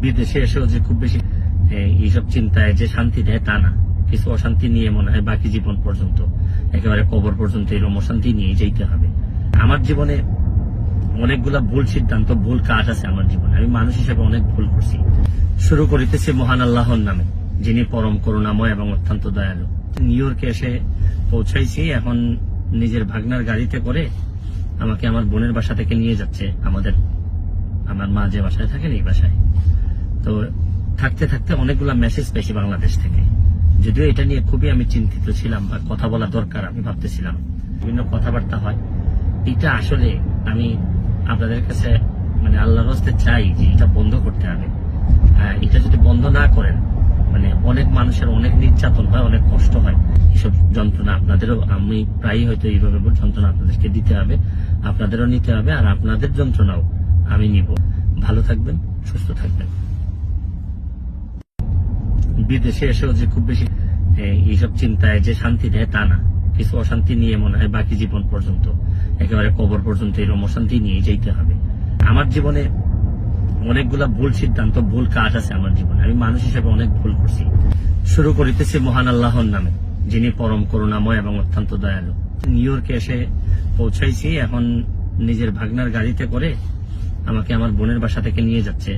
বিদেশে এসেও যে খুব বেশি এইসব চিন্তায় যে শান্তি দেয় তা না, কিছু অশান্তি নিয়ে মনে হয় বাকি জীবন পর্যন্ত একেবারে কবর পর্যন্ত এরকম অশান্তি নিয়ে যেতে হবে। আমার জীবনে অনেকগুলা ভুল সিদ্ধান্ত, ভুল কাজ আছে আমার জীবনে। আমি মানুষ হিসেবে অনেক ভুল করছি। শুরু করিতেছি মহান আল্লাহর নামে, যিনি পরম করুণাময় এবং অত্যন্ত দয়ালু। নিউ ইয়র্কে এসে পৌঁছাইছি। এখন নিজের ভাগনার গাড়িতে করে আমাকে আমার বোনের বাসা থেকে নিয়ে যাচ্ছে আমার মা যে বাসায় থাকেন এই বাসায়। তো থাকতে থাকতে অনেকগুলা মেসেজ পেয়েছি বাংলাদেশ থেকে। যদিও এটা নিয়ে খুবই আমি চিন্তিত ছিলাম বা কথা বলা দরকার আমি ভাবতেছিলাম, বিভিন্ন কথাবার্তা হয়। এটা আসলে আমি আপনাদের কাছে আল্লাহর হস্তে চাই যে এটা বন্ধ করতে হবে। এটা যদি বন্ধ না করেন অনেক মানুষের অনেক নির্যাতন হয়, অনেক কষ্ট হয়। এসব যন্ত্রণা আপনাদেরও, আমি প্রায়ই হয়তো এইভাবে যন্ত্রণা আপনাদেরকে দিতে হবে, আপনাদেরও নিতে হবে, আর আপনাদের যন্ত্রণাও আমি নিব। ভালো থাকবেন, সুস্থ থাকবেন। বিদেশে এসেও যে খুব বেশি এইসব চিন্তায় যে শান্তি দেয় তা না, কিছু অশান্তি নিয়ে মনে হয় বাকি জীবন পর্যন্ত একেবারে কবর পর্যন্ত এরকম অশান্তি নিয়ে যেতে হবে। আমার জীবনে অনেকগুলা ভুল সিদ্ধান্ত, ভুল কাজ আছে আমার জীবনে। আমি মানুষ হিসেবে অনেক ভুল করছি। শুরু করিতেছি মহান আল্লাহর নামে, যিনি পরম করুণাময় এবং অত্যন্ত দয়ালু। নিউ ইয়র্কে এসে পৌঁছাইছি। এখন নিজের ভাগনার গাড়িতে করে আমাকে আমার বোনের বাসা থেকে নিয়ে যাচ্ছে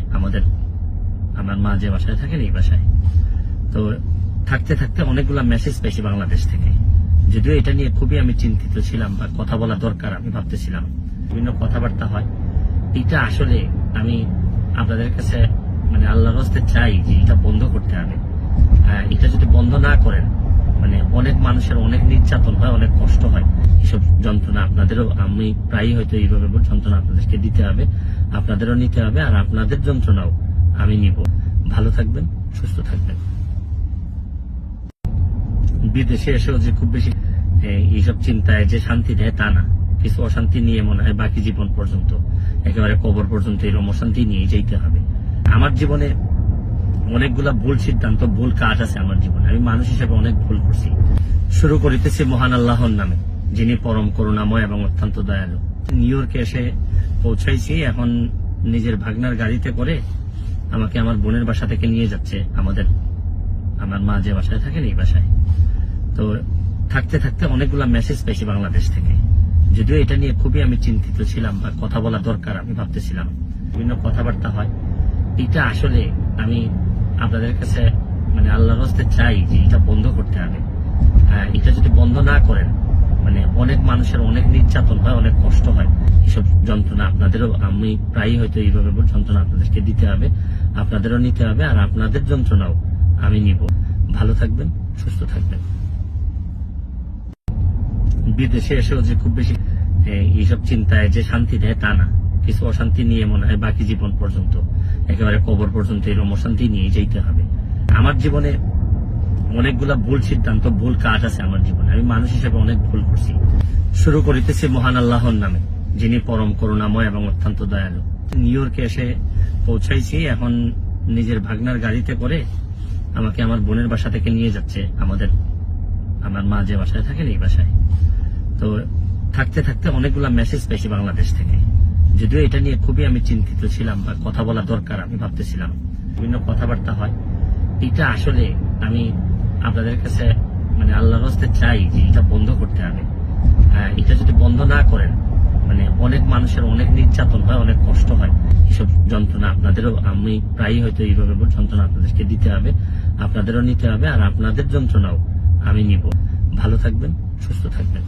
আমার মা যে বাসায় থাকেন এই বাসায়। তো থাকতে থাকতে অনেকগুলা মেসেজ পেয়েছি বাংলাদেশ থেকে। যদিও এটা নিয়ে খুবই আমি চিন্তিত ছিলাম বা কথা বলা দরকার আমি ভাবতেছিলাম, বিভিন্ন কথাবার্তা হয়। এটা আসলে আমি আপনাদের কাছে আল্লাহর হস্তে চাই যে এটা বন্ধ করতে হবে। এটা যদি বন্ধ না করেন অনেক মানুষের অনেক নির্যাতন হয়, অনেক কষ্ট হয়। এসব যন্ত্রণা আপনাদেরও, আমি প্রায়ই হয়তো এইভাবে যন্ত্রণা আপনাদেরকে দিতে হবে, আপনাদেরও নিতে হবে, আর আপনাদের যন্ত্রণাও আমি নিব। ভালো থাকবেন, সুস্থ থাকবেন। বিদেশে এসেও যে খুব বেশি এইসব চিন্তায় যে শান্তি দেয় তা না, কিছু অশান্তি নিয়ে মনে হয় বাকি জীবন পর্যন্ত একেবারে কবর পর্যন্ত এরকম অশান্তি নিয়ে যেতে হবে। আমার জীবনে অনেকগুলা ভুল সিদ্ধান্ত, ভুল কাজ আছে আমার জীবনে। আমি মানুষ হিসেবে অনেক ভুল করছি। শুরু করিতেছি মহান আল্লাহর নামে, যিনি পরম করুণাময় এবং অত্যন্ত দয়ালু। নিউ ইয়র্কে এসে পৌঁছাইছি। এখন নিজের ভাগনার গাড়িতে করে আমাকে আমার বোনের বাসা থেকে নিয়ে যাচ্ছে আমার মা যে বাসায় থাকেন এই বাসায়। তো থাকতে থাকতে অনেকগুলা মেসেজ পেয়েছি বাংলাদেশ থেকে। যদিও এটা নিয়ে খুবই আমি চিন্তিত ছিলাম বা কথা বলা দরকার আমি ভাবতেছিলাম, বিভিন্ন কথাবার্তা হয়। এটা আসলে আমি আপনাদের কাছে আল্লাহর হস্তে চাই যে এটা বন্ধ করতে হবে। এটা যদি বন্ধ না করেন অনেক মানুষের অনেক নির্যাতন হয়, অনেক কষ্ট হয়। এসব যন্ত্রণা আপনাদেরও, আমি প্রায়ই হয়তো এইভাবে যন্ত্রণা আপনাদেরকে দিতে হবে, আপনাদেরও নিতে হবে, আর আপনাদের যন্ত্রণাও আমি নিব। ভালো থাকবেন, সুস্থ থাকবেন। বিদেশে এসেও যে খুব বেশি এইসব চিন্তায় যে শান্তি দেয় তা না, কিছু অশান্তি নিয়ে মনে হয় বাকি জীবন পর্যন্ত একেবারে কবর পর্যন্ত এরকম অশান্তি নিয়ে যেতে হবে। আমার জীবনে অনেকগুলা ভুল সিদ্ধান্ত, ভুল কাজ আছে আমার জীবনে। আমি মানুষ হিসেবে অনেক ভুল করছি। শুরু করিতেছি মহান আল্লাহর নামে, যিনি পরম করুণাময় এবং অত্যন্ত দয়ালু। নিউ ইয়র্কে এসে পৌঁছাইছি। এখন নিজের ভাগনার গাড়িতে করে আমাকে আমার বোনের বাসা থেকে নিয়ে যাচ্ছে আমার মা যে বাসায় থাকেন এই বাসায়। তো থাকতে থাকতে অনেকগুলা মেসেজ পেয়েছি বাংলাদেশ থেকে। যদিও এটা নিয়ে খুবই আমি চিন্তিত ছিলাম বা কথা বলা দরকার আমি ভাবতেছিলাম, বিভিন্ন কথাবার্তা হয়। এটা আসলে আমি আপনাদের কাছে আল্লাহর হস্তে চাই যে এটা বন্ধ করতে হবে। এটা যদি বন্ধ না করেন অনেক মানুষের অনেক নির্যাতন হয়, অনেক কষ্ট হয়। এসব যন্ত্রণা আপনাদেরও, আমি প্রায়ই হয়তো এইভাবে যন্ত্রণা আপনাদেরকে দিতে হবে, আপনাদেরও নিতে হবে, আর আপনাদের যন্ত্রণাও আমি নিব। ভালো থাকবেন, সুস্থ থাকবেন।